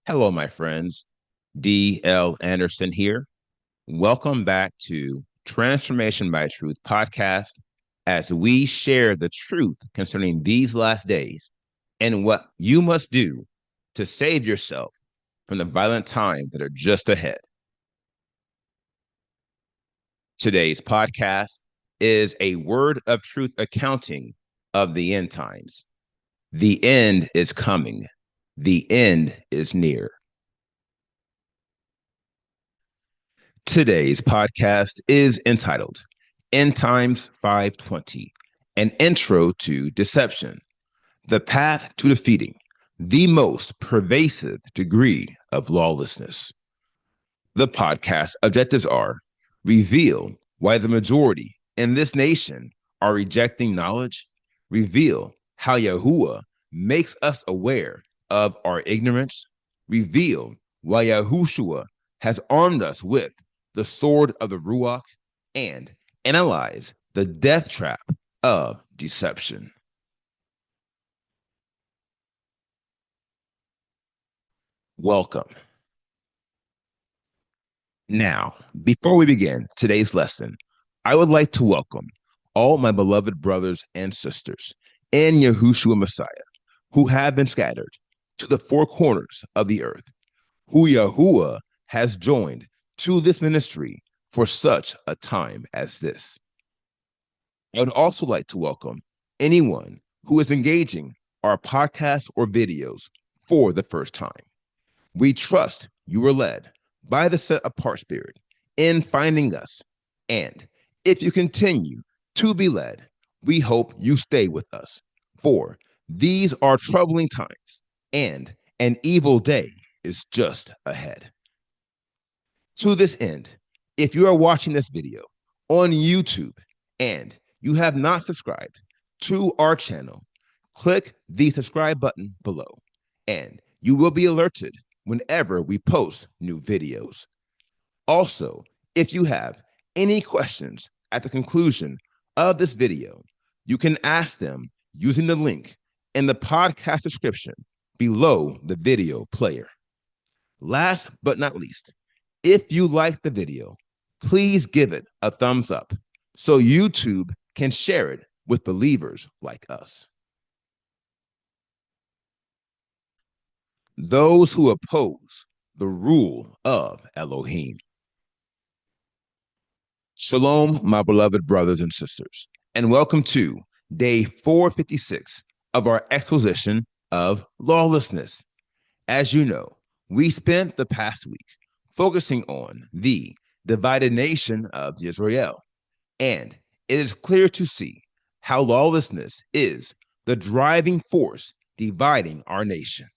Hello, my friends. D.L. Anderson here. Welcome back to Transformation by Truth podcast as we share the truth concerning these last days and what you must do to save yourself from the violent times that are just ahead. Today's podcast is a word of truth accounting of the end times. The end is coming. The end is near. Today's podcast is entitled End Times 520, an intro to deception, the path to defeating the most pervasive degree of lawlessness. The podcast objectives are reveal why the majority in this nation are rejecting knowledge, reveal how Yahuwah makes us aware of our ignorance, reveal why Yahushua has armed us with the sword of the Ruach, and analyze the death trap of deception. Welcome. Now, before we begin today's lesson, I would like to welcome all my beloved brothers and sisters in Yahushua Messiah who have been scattered to the four corners of the earth, who Yahuwah has joined to this ministry for such a time as this. I would also like to welcome anyone who is engaging our podcast or videos for the first time. We trust you were led by the set apart spirit in finding us. And if you continue to be led, we hope you stay with us. For these are troubling times, and an evil day is just ahead. To this end, if you are watching this video on YouTube and you have not subscribed to our channel, click the subscribe button below, and you will be alerted whenever we post new videos. Also, if you have any questions at the conclusion of this video, you can ask them using the link in the podcast description below the video player. Last but not least, if you like the video, please give it a thumbs up so YouTube can share it with believers like us. Those who oppose the rule of Elohim. Shalom, my beloved brothers and sisters, and welcome to day 456 of our exposition of lawlessness. As you know, we spent the past week focusing on the divided nation of Israel, and it is clear to see how lawlessness is the driving force dividing our nation.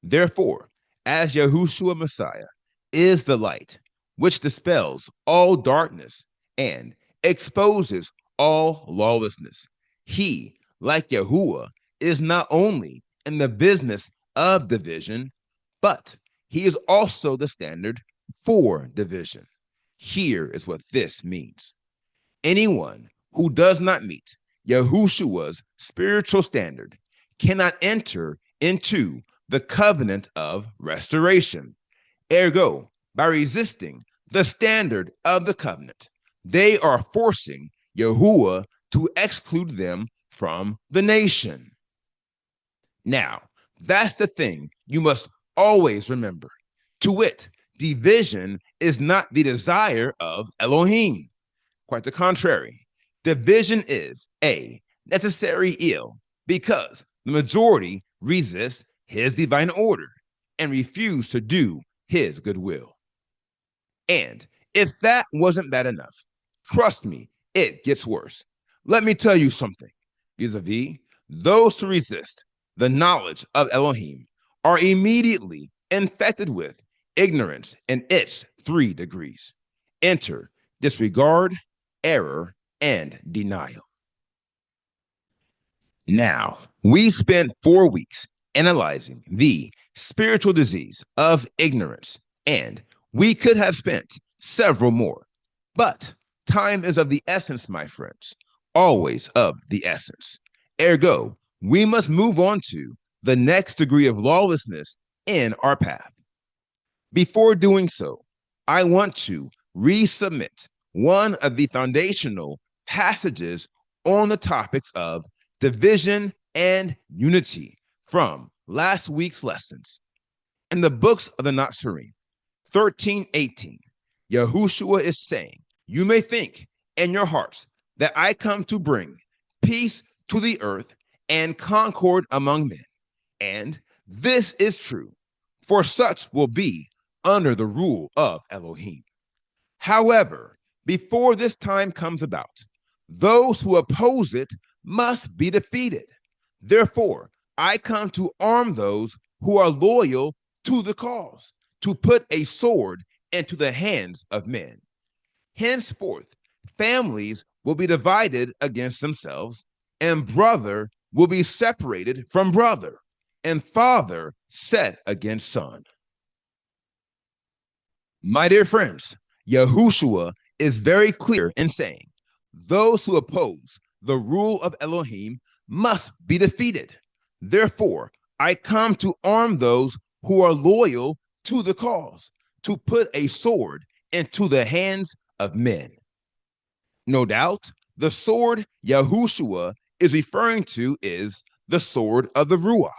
Therefore, as Yahushua Messiah is the light which dispels all darkness and exposes all lawlessness, he, like Yahuwah, is not only in the business of division, but he is also the standard for division. Here is what this means. Anyone who does not meet Yahushua's spiritual standard cannot enter into the covenant of restoration. Ergo, by resisting the standard of the covenant, they are forcing Yahuwah to exclude them from the nation. Now, that's the thing you must always remember. To wit, division is not the desire of Elohim. Quite the contrary. Division is a necessary ill because the majority resist his divine order and refuse to do his good will. And if that wasn't bad enough, trust me, it gets worse. Let me tell you something. Vis-a-vis, those who resist the knowledge of Elohim are immediately infected with ignorance in its 3 degrees. Enter disregard, error, and denial. Now, we spent 4 weeks analyzing the spiritual disease of ignorance, and we could have spent several more. But time is of the essence, my friends, always of the essence. Ergo, we must move on to the next degree of lawlessness in our path. Before doing so, I want to resubmit one of the foundational passages on the topics of division and unity from last week's lessons. In the books of the Nazarene, 13:18, Yahushua is saying, "You may think in your hearts that I come to bring peace to the earth and concord among men. And this is true, for such will be under the rule of Elohim. However, before this time comes about, those who oppose it must be defeated. Therefore, I come to arm those who are loyal to the cause, to put a sword into the hands of men. Henceforth, families will be divided against themselves, and brother will be separated from brother, and father set against son." My dear friends, Yahushua is very clear in saying, those who oppose the rule of Elohim must be defeated. Therefore, I come to arm those who are loyal to the cause, to put a sword into the hands of men. No doubt, the sword Yahushua is referring to is the sword of the Ruach,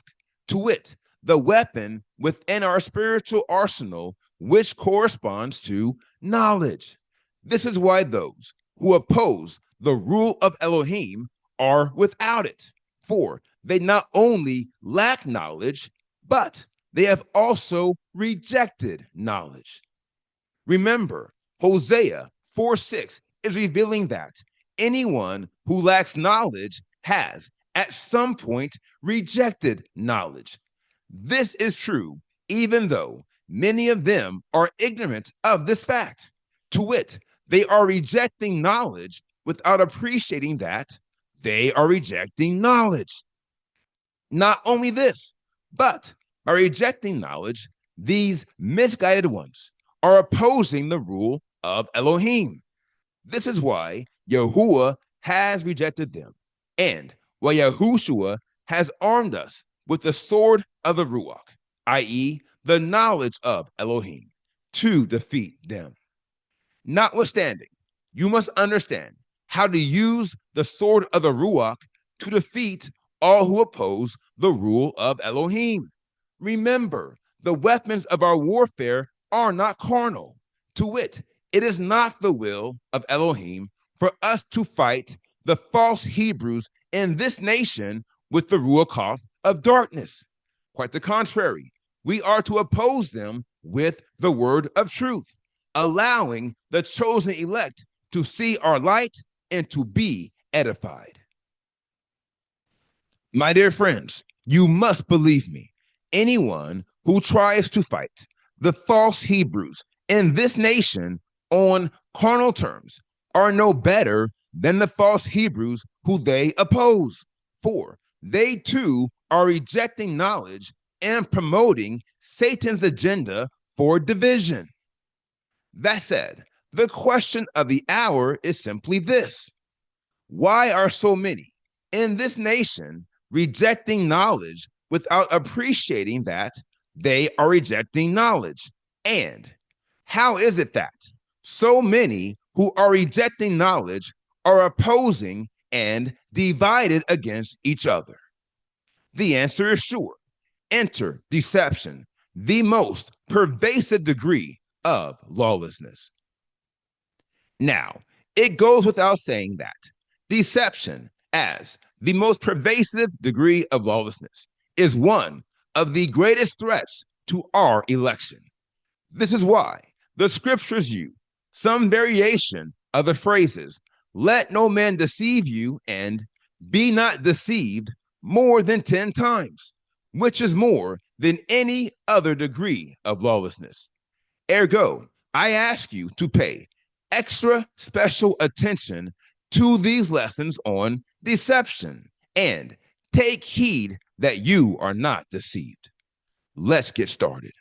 to wit, the weapon within our spiritual arsenal, which corresponds to knowledge. This is why those who oppose the rule of Elohim are without it, for they not only lack knowledge, but they have also rejected knowledge. Remember, Hosea 4:6 is revealing that anyone who lacks knowledge has at some point rejected knowledge. This is true, even though many of them are ignorant of this fact. To wit, they are rejecting knowledge without appreciating that they are rejecting knowledge. Not only this, but by rejecting knowledge, these misguided ones are opposing the rule of Elohim. This is why Yahuwah has rejected them, and why Yahushua has armed us with the sword of the Ruach, i.e., the knowledge of Elohim, to defeat them. Notwithstanding, you must understand how to use the sword of the Ruach to defeat all who oppose the rule of Elohim. Remember, the weapons of our warfare are not carnal. To wit, it is not the will of Elohim for us to fight the false Hebrews in this nation with the Ruach of darkness. Quite the contrary, we are to oppose them with the word of truth, allowing the chosen elect to see our light and to be edified. My dear friends, you must believe me. Anyone who tries to fight the false Hebrews in this nation on carnal terms are no better than the false Hebrews who they oppose, for they too are rejecting knowledge and promoting Satan's agenda for division. That said, the question of the hour is simply this: why are so many in this nation rejecting knowledge without appreciating that they are rejecting knowledge? And how is it that so many who are rejecting knowledge are opposing and divided against each other? The answer is sure. Enter deception, the most pervasive degree of lawlessness. Now, it goes without saying that deception, as the most pervasive degree of lawlessness, is one of the greatest threats to our election. This is why the scriptures use some variation of the phrases, "let no man deceive you," and "be not deceived," more than 10 times, which is more than any other degree of lawlessness. Ergo, I ask you to pay extra special attention to these lessons on deception and take heed that you are not deceived. Let's get started.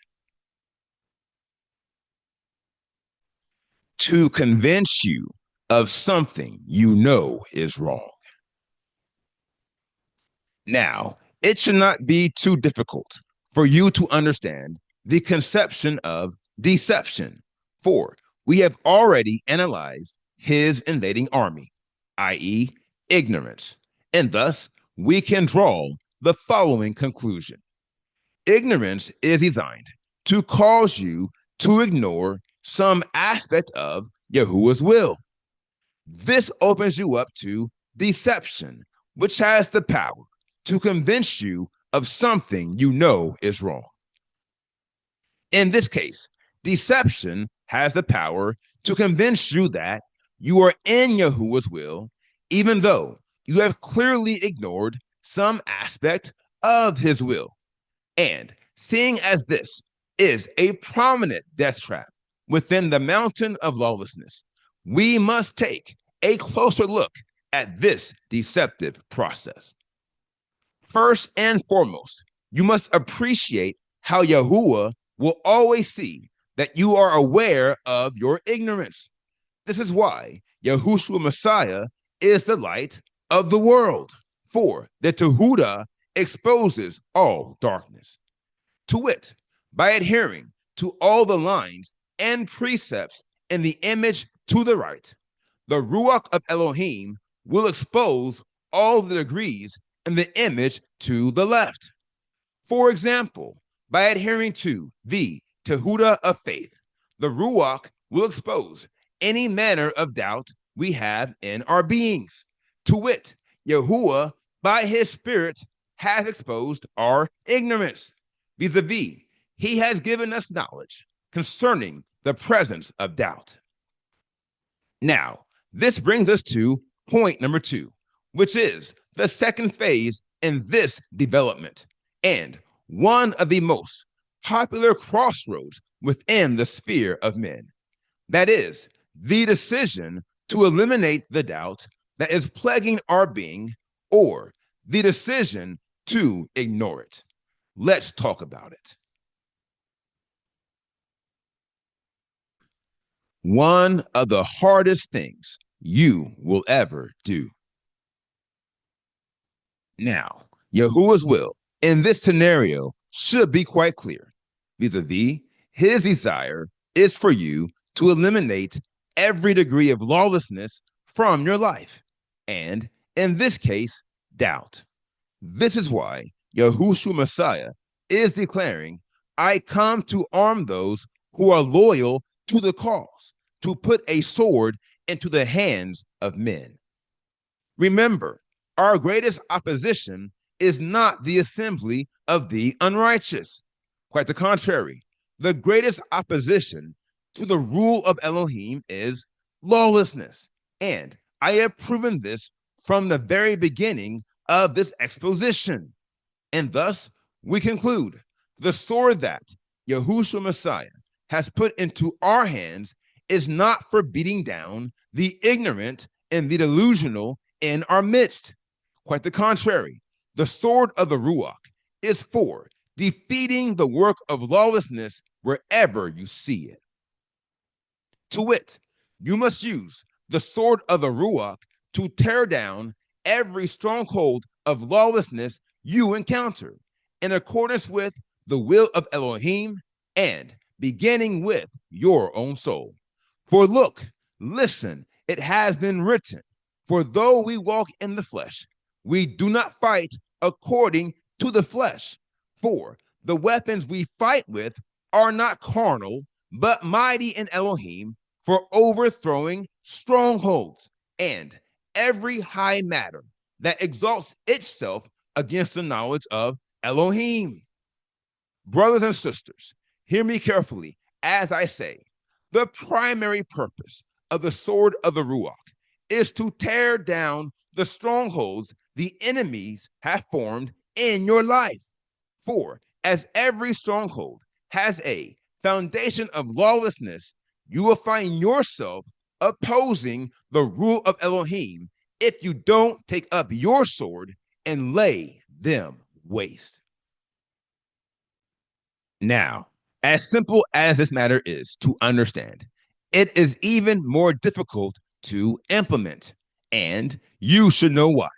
To convince you of something you know is wrong. Now, it should not be too difficult for you to understand the conception of deception. For we have already analyzed his invading army, i.e., ignorance, and thus we can draw the following conclusion. Ignorance is designed to cause you to ignore some aspect of Yahuwah's will. This opens you up to deception, which has the power to convince you of something you know is wrong. In this case, deception has the power to convince you that you are in Yahuwah's will, even though you have clearly ignored some aspect of his will. And seeing as this is a prominent death trap within the mountain of lawlessness, we must take a closer look at this deceptive process. First and foremost, you must appreciate how Yahuwah will always see that you are aware of your ignorance. This is why Yahushua Messiah is the light of the world, for the Tehudah exposes all darkness. To wit, by adhering to all the lines and precepts in the image to the right, the Ruach of Elohim will expose all the degrees in the image to the left. For example, by adhering to the Tehudah of faith, the Ruach will expose any manner of doubt we have in our beings. To wit, Yahuwah, by his Spirit, has exposed our ignorance. Vis-a-vis, he has given us knowledge concerning the presence of doubt. Now, this brings us to point number 2, which is the second phase in this development, and one of the most popular crossroads within the sphere of men. That is, the decision to eliminate the doubt that is plaguing our being, or the decision to ignore it. Let's talk about it. One of the hardest things you will ever do. Now, Yahuwah's will in this scenario should be quite clear. Vis-a-vis, his desire is for you to eliminate every degree of lawlessness from your life, and in this case, doubt. This is why Yahushua Messiah is declaring, I come to arm those who are loyal to the cause, to put a sword into the hands of men. Remember, our greatest opposition is not the assembly of the unrighteous. Quite the contrary, the greatest opposition to the rule of Elohim is lawlessness. And I have proven this from the very beginning of this exposition. And thus, we conclude the sword that Yahushua Messiah has put into our hands is not for beating down the ignorant and the delusional in our midst. Quite the contrary, the sword of the Ruach is for defeating the work of lawlessness wherever you see it. To wit, you must use the sword of the Ruach to tear down every stronghold of lawlessness you encounter in accordance with the will of Elohim and beginning with your own soul. For look, listen, it has been written, for though we walk in the flesh, we do not fight according to the flesh. For the weapons we fight with are not carnal, but mighty in Elohim for overthrowing strongholds and every high matter that exalts itself against the knowledge of Elohim. Brothers and sisters, hear me carefully as I say, the primary purpose of the sword of the Ruach is to tear down the strongholds the enemies have formed in your life. For as every stronghold has a foundation of lawlessness, you will find yourself opposing the rule of Elohim if you don't take up your sword and lay them waste. Now, as simple as this matter is to understand, it is even more difficult to implement, and you should know why.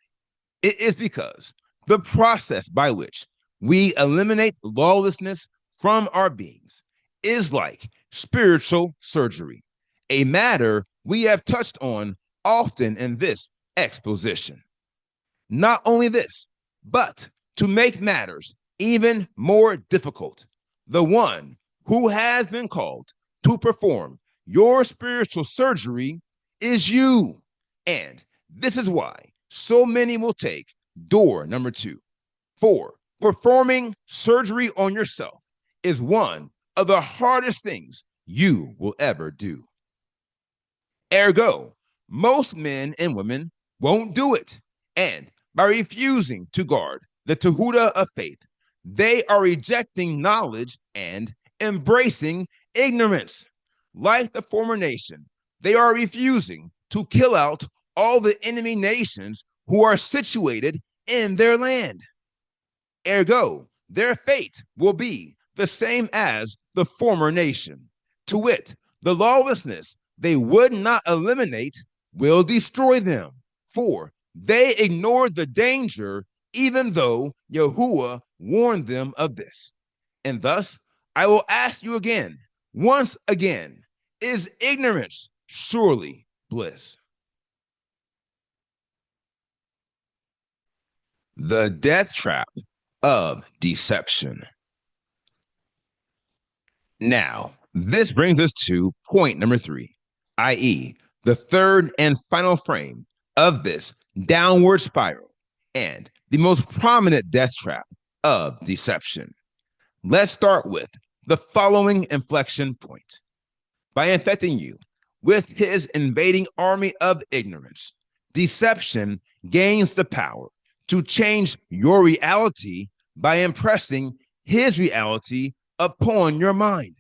It is because the process by which we eliminate lawlessness from our beings, is like spiritual surgery, a matter we have touched on often in this exposition. Not only this, but to make matters even more difficult, the one who has been called to perform your spiritual surgery is you. And this is why so many will take door number 2. For performing surgery on yourself is one of the hardest things you will ever do. Ergo, most men and women won't do it. And by refusing to guard the Tehuda of faith, they are rejecting knowledge and embracing ignorance. Like the former nation, they are refusing to kill out all the enemy nations who are situated in their land. Ergo, their fate will be the same as the former nation. To wit, the lawlessness they would not eliminate will destroy them, for they ignored the danger even though Yahuwah warned them of this. And thus, I will ask you again, once again, is ignorance surely bliss? The death trap of deception. Now, this brings us to point number 3, i.e., the third and final frame of this downward spiral and the most prominent death trap of deception. Let's start with the following inflection point. By infecting you with his invading army of ignorance, deception gains the power to change your reality by impressing his reality upon your mind.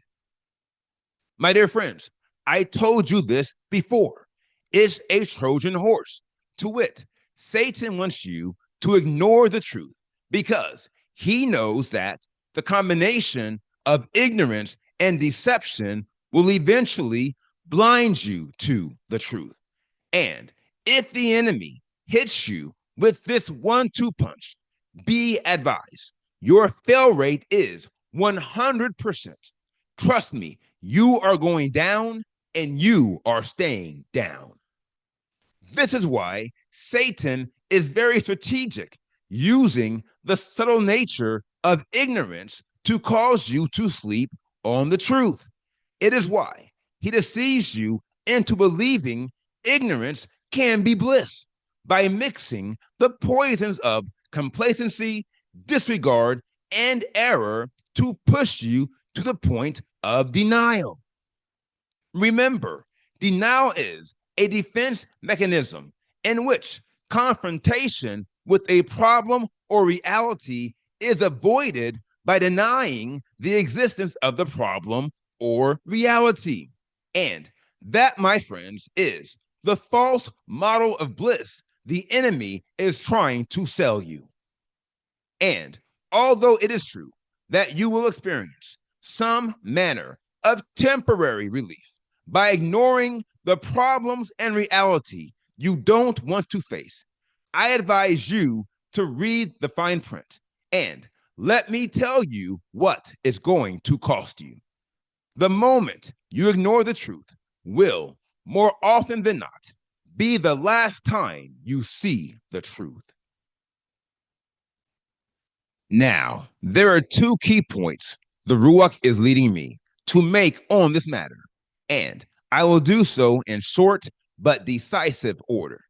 My dear friends, I told you this before. It's a Trojan horse. To wit, Satan wants you to ignore the truth because he knows that the combination of ignorance and deception will eventually blind you to the truth. And if the enemy hits you with this 1-2 punch, be advised, your fail rate is 100%. Trust me, you are going down and you are staying down. This is why Satan is very strategic, using the subtle nature of ignorance to cause you to sleep on the truth. It is why he deceives you into believing ignorance can be bliss by mixing the poisons of complacency, disregard, and error to push you to the point of denial. Remember, denial is a defense mechanism in which confrontation with a problem or reality is avoided by denying the existence of the problem or reality. And that, my friends, is the false model of bliss the enemy is trying to sell you. And although it is true that you will experience some manner of temporary relief by ignoring the problems and reality you don't want to face, I advise you to read the fine print. And let me tell you what it's going to cost you. The moment you ignore the truth will, more often than not, be the last time you see the truth. Now, there are 2 key points the Ruach is leading me to make on this matter, and I will do so in short but decisive order.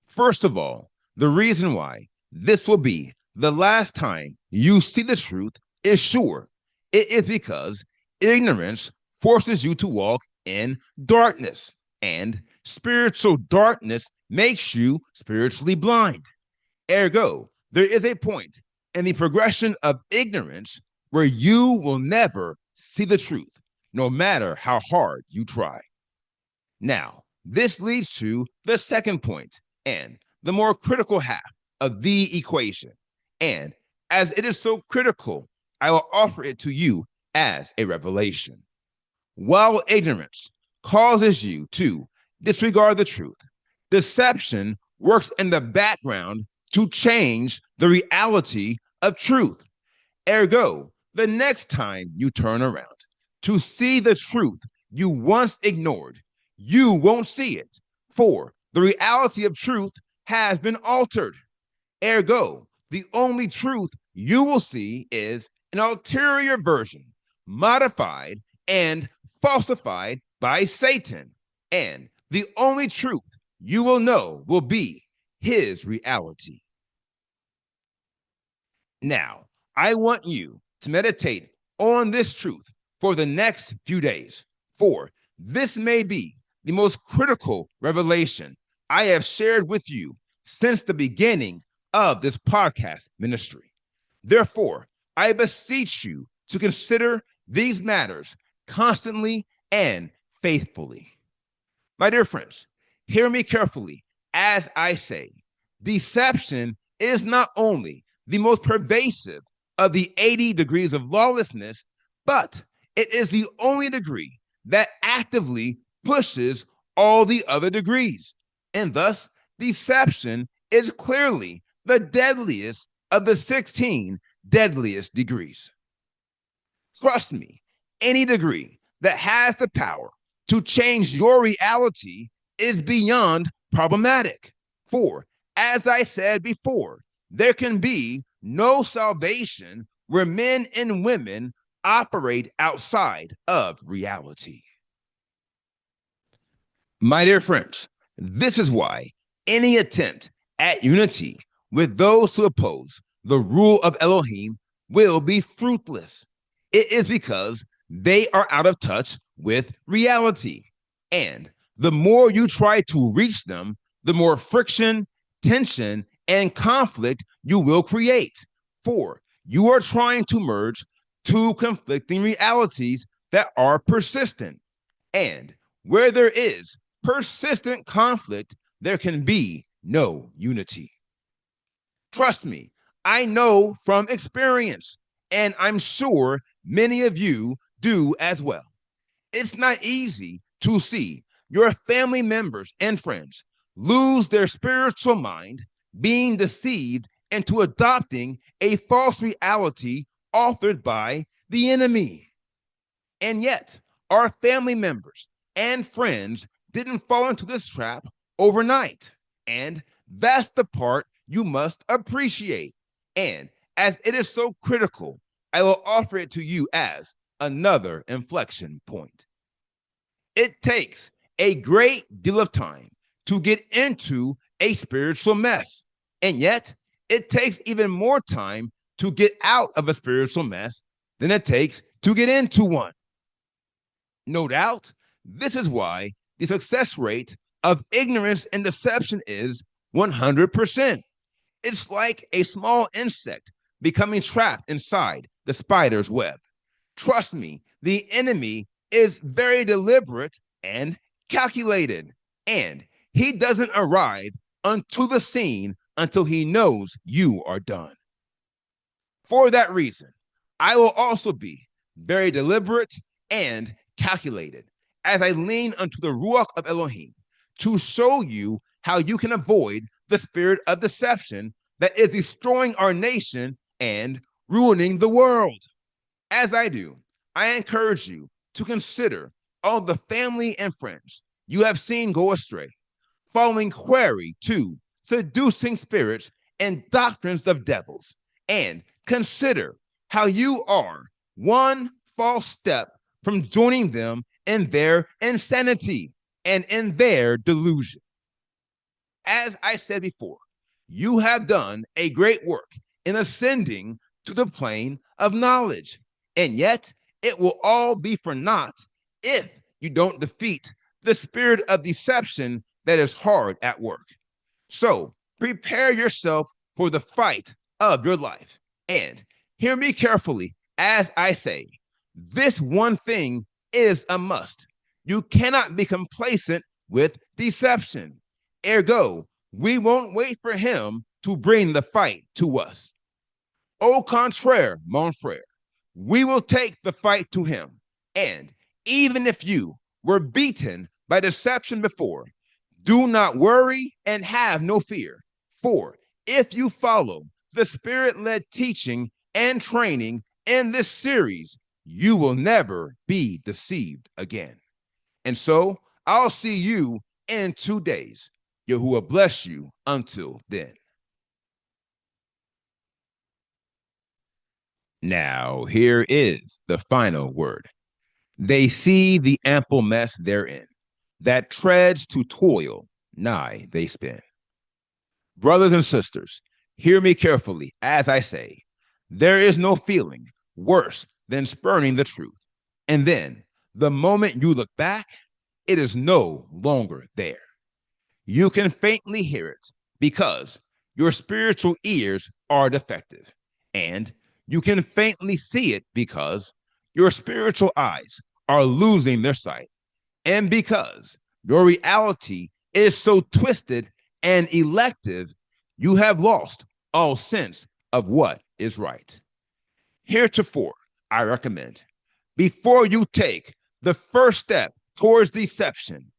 First of all, the reason why this will be the last time you see the truth is sure. It is because ignorance forces you to walk in darkness, and spiritual darkness makes you spiritually blind. Ergo, there is a point in the progression of ignorance where you will never see the truth, no matter how hard you try. Now, this leads to the second point and the more critical half of the equation. And as it is so critical, I will offer it to you as a revelation. While ignorance causes you to disregard the truth, deception works in the background to change the reality of truth. Ergo, the next time you turn around to see the truth you once ignored, you won't see it, for the reality of truth has been altered. Ergo, the only truth you will see is an ulterior version, modified and falsified by Satan. And the only truth you will know will be his reality. Now, I want you to meditate on this truth for the next few days, for this may be the most critical revelation I have shared with you since the beginning of this podcast ministry. Therefore, I beseech you to consider these matters constantly and faithfully. My dear friends, hear me carefully as I say, deception is not only the most pervasive of the 80 degrees of lawlessness, but it is the only degree that actively pushes all the other degrees. And thus, deception is clearly the deadliest of the 16 deadliest degrees. Trust me, any degree that has the power to change your reality is beyond problematic. For, as I said before, there can be no salvation where men and women operate outside of reality. My dear friends, this is why any attempt at unity with those who oppose the rule of Elohim will be fruitless. It is because they are out of touch with reality. And the more you try to reach them, the more friction, tension, and conflict you will create. For you are trying to merge two conflicting realities that are persistent. And where there is persistent conflict, there can be no unity. Trust me, I know from experience, and I'm sure many of you do as well. It's not easy to see your family members and friends lose their spiritual mind, being deceived into adopting a false reality authored by the enemy. And yet, our family members and friends didn't fall into this trap overnight. And that's the part you must appreciate. And as it is so critical, I will offer it to you as another inflection point. It takes a great deal of time to get into a spiritual mess. And yet, it takes even more time to get out of a spiritual mess than it takes to get into one. No doubt, this is why the success rate of ignorance and deception is 100%. It's like a small insect becoming trapped inside the spider's web. Trust me, the enemy is very deliberate and calculated, and he doesn't arrive onto the scene until he knows you are done. For that reason, I will also be very deliberate and calculated as I lean unto the Ruach of Elohim to show you how you can avoid the spirit of deception that is destroying our nation and ruining the world. As I do, I encourage you to consider all the family and friends you have seen go astray, falling quarry to seducing spirits and doctrines of devils, and consider how you are one false step from joining them in their insanity and in their delusion. As I said before, you have done a great work in ascending to the plane of knowledge, and yet it will all be for naught if you don't defeat the spirit of deception that is hard at work. So prepare yourself for the fight of your life. And hear me carefully as I say, this one thing is a must. You cannot be complacent with deception. Ergo, we won't wait for him to bring the fight to us. Au contraire, mon frère, we will take the fight to him. And even if you were beaten by deception before, do not worry and have no fear. For if you follow the spirit-led teaching and training in this series, you will never be deceived again. And so I'll see you in 2 days. Yahuwah bless you until then. Now, here is the final word. They see the ample mess therein, that treads to toil, nigh they spin. Brothers and sisters, hear me carefully as I say, there is no feeling worse than spurning the truth. And then, the moment you look back, it is no longer there. You can faintly hear it because your spiritual ears are defective, and you can faintly see it because your spiritual eyes are losing their sight, and because your reality is so twisted and elective, you have lost all sense of what is right. Heretofore, I recommend, before you take the first step towards deception,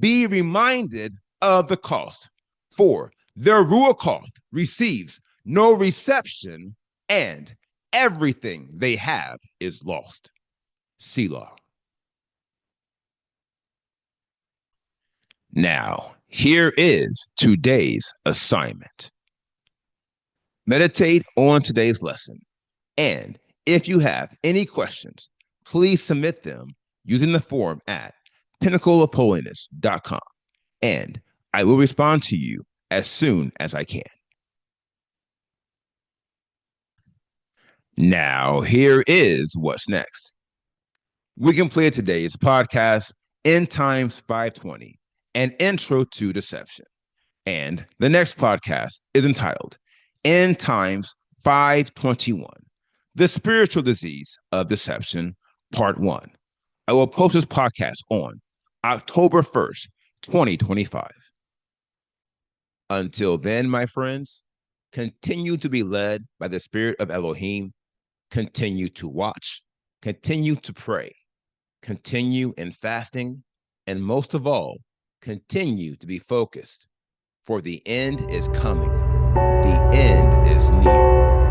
be reminded of the cost, for their Ruachoth receives no reception, and everything they have is lost. Selah. Now, here is today's assignment. Meditate on today's lesson, and if you have any questions, please submit them using the form at pinnacleofholiness.com, and I will respond to you as soon as I can. Now, here is what's next. We completed today's podcast, End Times 520, an intro to deception. And the next podcast is entitled End Times 521, the spiritual disease of deception, part 1. I will post this podcast on October 1st, 2025. Until then, my friends, continue to be led by the Spirit of Elohim, continue to watch, continue to pray, continue in fasting, and most of all, continue to be focused, for the end is coming. The end is near.